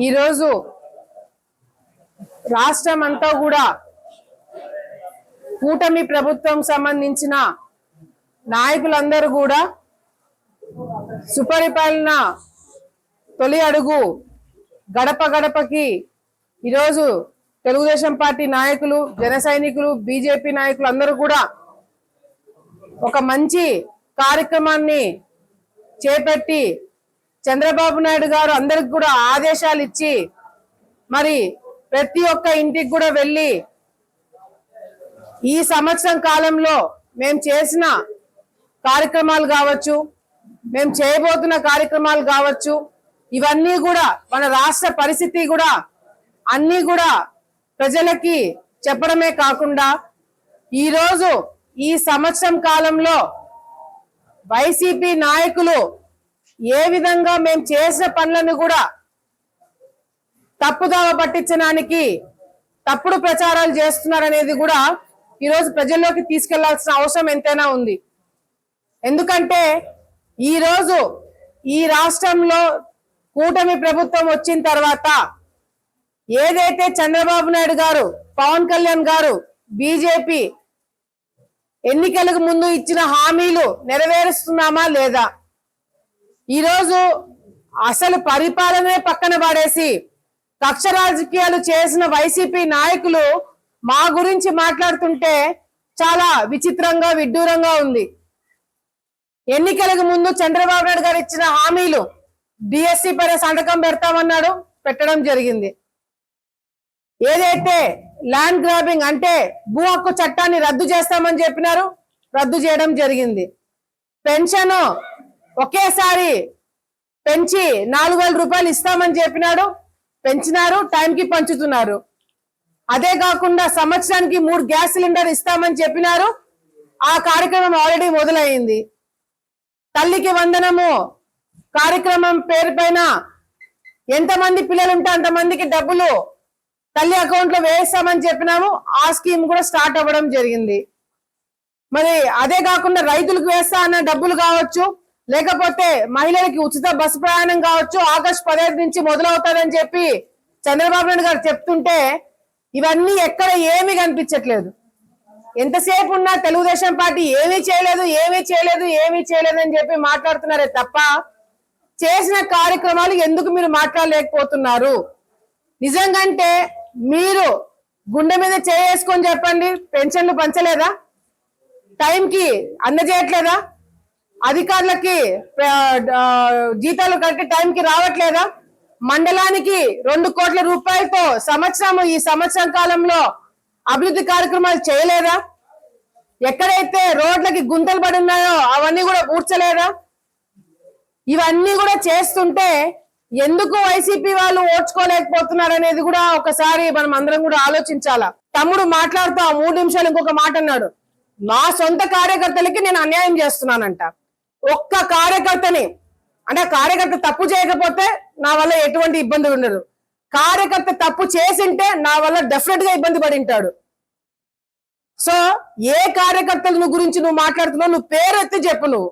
ఈరోజు రాష్ట్రం అంతా కూడా కూటమి ప్రభుత్వం సంబంధించిన నాయకులందరూ కూడా సుపరిపాలన తొలి అడుగు గడప గడపకి ఈరోజు తెలుగుదేశం పార్టీ నాయకులు, జన సైనికులు, బీజేపీ నాయకులు అందరూ కూడా ఒక మంచి కార్యక్రమాన్ని చేపట్టి చంద్రబాబు నాయుడు గారు అందరికి కూడా ఆదేశాలు ఇచ్చి మరి ప్రతి ఒక్క ఇంటికి కూడా వెళ్ళి ఈ సంవత్సరం కాలంలో మేము చేసిన కార్యక్రమాలు కావచ్చు, మేము చేయబోతున్న కార్యక్రమాలు కావచ్చు, ఇవన్నీ కూడా మన రాష్ట్ర పరిస్థితి కూడా అన్నీ కూడా ప్రజలకి చెప్పడమే కాకుండా ఈరోజు ఈ సంవత్సరం కాలంలో వైసీపీ నాయకులు ఏ విధంగా మేము చేసిన పనులను కూడా తప్పుదావ పట్టించడానికి తప్పుడు ప్రచారాలు చేస్తున్నారనేది కూడా ఈరోజు ప్రజల్లోకి తీసుకెళ్లాల్సిన అవసరం ఎంతైనా ఉంది. ఎందుకంటే ఈరోజు ఈ రాష్ట్రంలో కూటమి ప్రభుత్వం వచ్చిన తర్వాత ఏదైతే చంద్రబాబు నాయుడు గారు, పవన్ కళ్యాణ్ గారు, బీజేపీ ఎన్నికలకు ముందు ఇచ్చిన హామీలు నెరవేరుస్తున్నామా లేదా? ఈరోజు అసలు పరిపాలనే పక్కన పడేసి కక్ష రాజకీయాలు చేసిన వైసీపీ నాయకులు మా గురించి మాట్లాడుతుంటే చాలా విచిత్రంగా, విడ్డూరంగా ఉంది. ఎన్నికలకు ముందు చంద్రబాబు నాయుడు గారు ఇచ్చిన హామీలు డిఎస్సి పైన సంతకం పెడతామన్నాడు, పెట్టడం జరిగింది. ఏదైతే ల్యాండ్ గ్రాబింగ్ అంటే భూ హక్కు చట్టాన్ని రద్దు చేస్తామని చెప్పినారు, రద్దు చేయడం జరిగింది. పెన్షన్ ఒకేసారి పెంచి 4,000 రూపాయలు ఇస్తామని చెప్పినాడు, పెంచినారు, టైంకి పంచుతున్నారు. అదే కాకుండా సంవత్సరానికి 3 గ్యాస్ సిలిండర్ ఇస్తామని చెప్పినారు, ఆ కార్యక్రమం ఆల్రెడీ మొదలైంది. తల్లికి వందనము కార్యక్రమం పేరు పైన ఎంతమంది పిల్లలు ఉంటే అంతమందికి డబ్బులు తల్లి అకౌంట్ లో వేస్తామని చెప్పినాము, ఆ స్కీమ్ కూడా స్టార్ట్ అవ్వడం జరిగింది. మరి అదే కాకుండా రైతులకు వేస్తా అన్న డబ్బులు కావచ్చు, లేకపోతే మహిళలకి ఉచిత బస్సు ప్రయాణం కావచ్చు, ఆగస్టు 15 నుంచి మొదలవుతాదని చెప్పి చంద్రబాబు నాయుడు గారు చెప్తుంటే ఇవన్నీ ఎక్కడ ఏమీ కనిపించట్లేదు. ఎంతసేపు ఉన్నా తెలుగుదేశం పార్టీ ఏమీ చేయలేదు, ఏమీ చేయలేదు, ఏమీ చేయలేదు అని చెప్పి మాట్లాడుతున్నారే తప్ప చేసిన కార్యక్రమాలు ఎందుకు మీరు మాట్లాడలేకపోతున్నారు? నిజంగంటే మీరు గుండె మీద చేసుకొని చెప్పండి. పెన్షన్లు పంచలేదా? టైంకి అందజేయట్లేదా? అధికారులకి జీతాలు కట్టి టైంకి రావట్లేదా? మండలానికి 2 కోట్ల రూపాయలతో ఈ సంవత్సరం కాలంలో అభివృద్ధి కార్యక్రమాలు చేయలేదా? ఎక్కడైతే రోడ్లకి గుంతలు పడి ఉన్నాయో అవన్నీ కూడా పూడ్చలేదా? ఇవన్నీ కూడా చేస్తుంటే ఎందుకు వైసీపీ వాళ్ళు ఓడ్చుకోలేకపోతున్నారు అనేది కూడా ఒకసారి మనం అందరం కూడా ఆలోచించాలా. తమ్ముడు మాట్లాడుతూ 3 నిమిషాలు ఇంకొక మాట అన్నాడు, నా సొంత కార్యకర్తలకి నేను అన్యాయం చేస్తున్నానంట. ఒక్క కార్యకర్తని అంటే కార్యకర్త తప్పు చేయకపోతే నా వల్ల ఎటువంటి ఇబ్బంది ఉండదు, కార్యకర్త తప్పు చేసింటే నా వల్ల డెఫినెట్ గా ఇబ్బంది పడి ఉంటాడు. సో ఏ కార్యకర్తల గురించి నువ్వు మాట్లాడుతున్నావు? నువ్వు పేరెత్తి చెప్పు. నువ్వు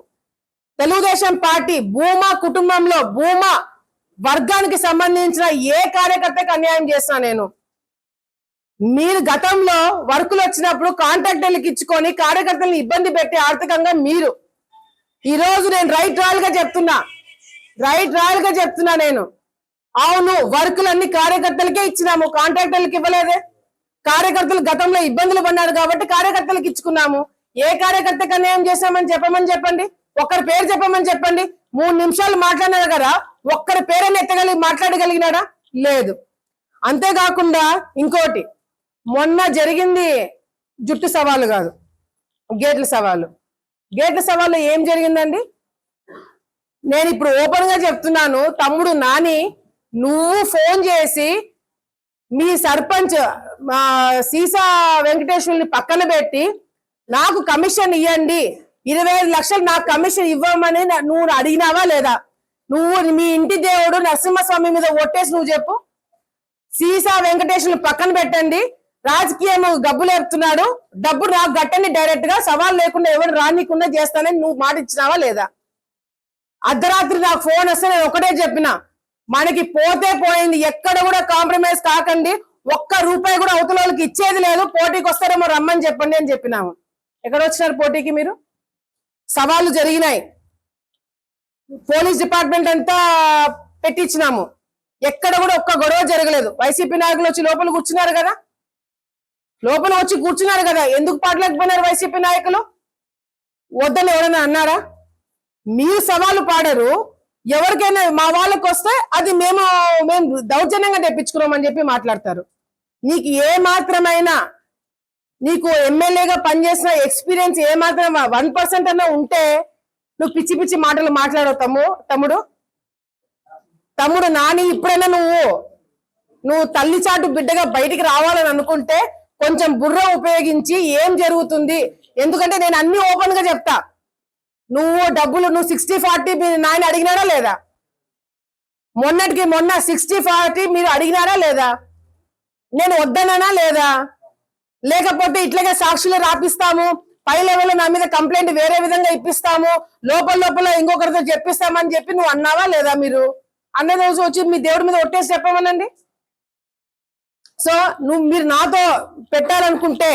తెలుగుదేశం పార్టీ భూమా కుటుంబంలో భూమా వర్గానికి సంబంధించిన ఏ కార్యకర్తకి అన్యాయం చేస్తున్నా నేను? మీరు గతంలో వర్కులు వచ్చినప్పుడు కాంట్రాక్టర్లకు ఇచ్చుకొని కార్యకర్తలను ఇబ్బంది పెట్టి ఆర్థికంగా మీరు ఈ రోజు నేను రైట్ రాయల్ గా చెప్తున్నా నేను. అవును, వర్కులన్నీ కార్యకర్తలకే ఇచ్చినాము, కాంట్రాక్టర్లకు ఇవ్వలేదే. కార్యకర్తలు గతంలో ఇబ్బందులు పడ్డారు కాబట్టి కార్యకర్తలకు ఇచ్చుకున్నాము. ఏ కార్యకర్తకు అన్యాయం చేశామని చెప్పండి. ఒక్కరి పేరు చెప్పమని చెప్పండి. 3 నిమిషాలు మాట్లాడినారు కదా, ఒక్కరి పేరుని మాట్లాడగలిగినాడా? లేదు. అంతేకాకుండా ఇంకోటి, మొన్న జరిగింది జుట్టు సవాలు కాదు, గేట్ల సవాలు. గేట్ల సవాల్లో ఏం జరిగిందండి? నేను ఇప్పుడు ఓపెన్ గా చెప్తున్నాను, తమ్ముడు నాని నువ్వు ఫోన్ చేసి మీ సర్పంచ్ సీసా వెంకటేశ్వరుని పక్కన పెట్టి నాకు కమిషన్ ఇవ్వండి, 25 లక్షలు నాకు కమిషన్ ఇవ్వమని నువ్వు అడిగినావా లేదా? నువ్వు మీ ఇంటి దేవుడు నరసింహస్వామి మీద ఒట్టేసి నువ్వు చెప్పు. సీసా వెంకటేశ్వరుని పక్కన పెట్టండి, రాజకీయం గబ్బులేపుతున్నాడు, డబ్బు నాకు గట్టండి, డైరెక్ట్ గా సవాల్ లేకుండా ఎవరు రానికుండా చేస్తానని నువ్వు మాట ఇచ్చినావా లేదా? అర్ధరాత్రి నాకు ఫోన్ వస్తే నేను ఒకటే చెప్పిన, మనకి పోతే పోయింది, ఎక్కడ కూడా కాంప్రమైజ్ కాకండి. ఒక్క రూపాయి కూడా అవతల వాళ్ళకి ఇచ్చేది లేదు. పోటీకి వస్తారేమో రమ్మని చెప్పండి అని చెప్పినాము. ఎక్కడ వచ్చినారు పోటీకి మీరు? సవాళ్ళు జరిగినాయి, పోలీస్ డిపార్ట్మెంట్ అంతా పెట్టించినాము, ఎక్కడ కూడా ఒక్క గొడవ జరగలేదు. వైసీపీ నాయకులు వచ్చి లోపల కూర్చున్నారు కదా, ఎందుకు పాడలేకపోయినారు వైసీపీ నాయకులు? వద్దని ఎవరైనా అన్నారా? మీరు సవాలు పాడరు, ఎవరికైనా మా వాళ్ళకి వస్తే అది మేము దౌర్జన్యంగా తెప్పించుకున్నామని చెప్పి మాట్లాడతారు. నీకు ఏ మాత్రమైనా, నీకు ఎమ్మెల్యేగా పనిచేసిన ఎక్స్పీరియన్స్ ఏ మాత్రం 1% అన్నా ఉంటే నువ్వు పిచ్చి పిచ్చి మాటలు మాట్లాడవు తమ్ముడు నాని. ఇప్పుడైనా నువ్వు తల్లి చాటు బిడ్డగా బయటికి రావాలని అనుకుంటే కొంచెం బుర్ర ఉపయోగించి ఏం జరుగుతుంది. ఎందుకంటే నేను అన్ని ఓపెన్ గా చెప్తా. నువ్వు 60-40 నాయన అడిగినారా లేదా? మొన్నటికి మొన్న 60-40 మీరు అడిగినారా లేదా? నేను వద్దనా లేదా? లేకపోతే ఇట్లాగే సాక్షులు రాపిస్తాము, పై లెవెల్లో నా మీద కంప్లైంట్ వేరే విధంగా ఇప్పిస్తాము, లోపల ఇంకొకరితో చెప్పిస్తామని చెప్పి నువ్వు అన్నావా లేదా? మీరు అన్న రోజు వచ్చి మీ దేవుడి మీద ఒట్టేసి చెప్పమనండి. సో మీరు నాతో పెట్టాలనుకుంటే,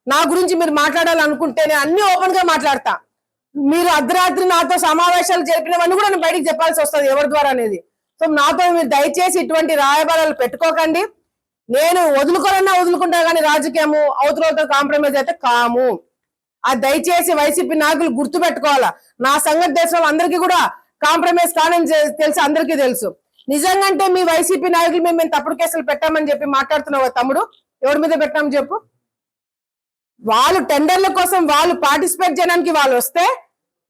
నా గురించి మీరు మాట్లాడాలనుకుంటే నేను అన్ని ఓపెన్ గా మాట్లాడతా. మీరు అర్ధరాత్రి నాతో సమావేశాలు జరిపినవన్నీ కూడా నేను బయటికి చెప్పాల్సి వస్తుంది ఎవరి ద్వారా అనేది. సో నాతో మీరు దయచేసి ఇటువంటి రాయబారాలు పెట్టుకోకండి. నేను వదులుకుంటా కానీ రాజకీయము అవతలతో కాంప్రమైజ్ అయితే కాము. అది దయచేసి వైసీపీ నాయకులు గుర్తు పెట్టుకోవాలా. నా సంగతి దేశం అందరికీ కూడా కాంప్రమైజ్ కానని తెలుసు, అందరికీ తెలుసు. నిజంగాంటే మీ వైసీపీ నాయకులు మేము తప్పుడు కేసులు పెట్టామని చెప్పి మాట్లాడుతున్నావు తమ్ముడు. ఎవరి మీద పెట్టామని చెప్పు. వాళ్ళు టెండర్ల కోసం వాళ్ళు పార్టిసిపేట్ చేయడానికి వాళ్ళు వస్తే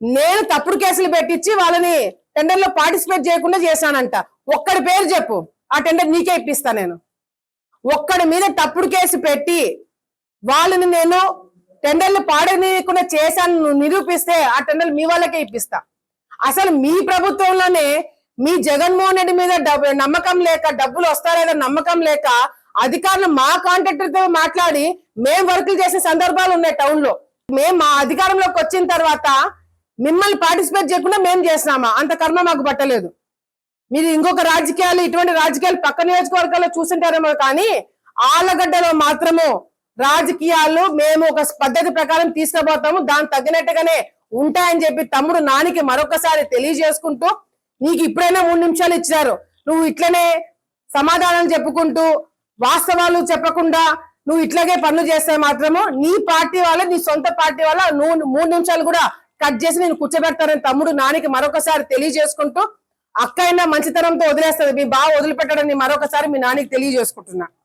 నేను తప్పుడు కేసులు పెట్టించి వాళ్ళని టెండర్లో పార్టిసిపేట్ చేయకుండా చేశానంట. ఒక్కడి పేరు చెప్పు, ఆ టెండర్ నీకే ఇప్పిస్తా. నేను ఒక్కడి మీద తప్పుడు కేసు పెట్టి వాళ్ళని నేను టెండర్లు పాడనీయకుండా చేశాను నిరూపిస్తే ఆ టెండర్లు మీ వాళ్ళకే ఇప్పిస్తా. అసలు మీ ప్రభుత్వంలోనే మీ జగన్మోహన్ రెడ్డి మీద నమ్మకం లేక, డబ్బులు వస్తారేదో నమ్మకం లేక అధికారులు మా కాంట్రాక్టర్ తో మాట్లాడి మేం వర్కులు చేసే సందర్భాలు ఉన్నాయి టౌన్ లో. మేము మా అధికారంలోకి వచ్చిన తర్వాత మిమ్మల్ని పార్టిసిపేట్ చేయకుండా మేము చేసినామా? అంత కర్మ మాకు పట్టలేదు. మీరు ఇంకొక రాజకీయాలు, ఇటువంటి రాజకీయాలు పక్క నియోజకవర్గాల్లో చూసింటారేమో, కానీ ఆలగడ్డలో మాత్రము రాజకీయాలు మేము ఒక పద్ధతి ప్రకారం తీసుకుపోతాము, దానికి తగినట్టుగానే ఉంటాయని చెప్పి తమ్ముడు నానికి మరొకసారి తెలియజేసుకుంటూ, నీకు ఇప్పుడైనా 3 నిమిషాలు ఇచ్చినారు, నువ్వు ఇట్లనే సమాధానం చెప్పుకుంటూ వాస్తవాలు చెప్పకుండా నువ్వు ఇట్లాగే పనులు చేస్తే మాత్రము నీ పార్టీ వాళ్ళ, నీ సొంత పార్టీ వాళ్ళ నువ్వు 3 నిమిషాలు కూడా కట్ చేసి నేను కూర్చోబెడతానని తమ్ముడు నానికి మరొకసారి తెలియజేసుకుంటూ, అక్క అయినా మంచితనంతో వదిలేస్తుంది, మీ బావ వదిలిపెట్టడని మరొకసారి మీ నానికి తెలియజేసుకుంటున్నా.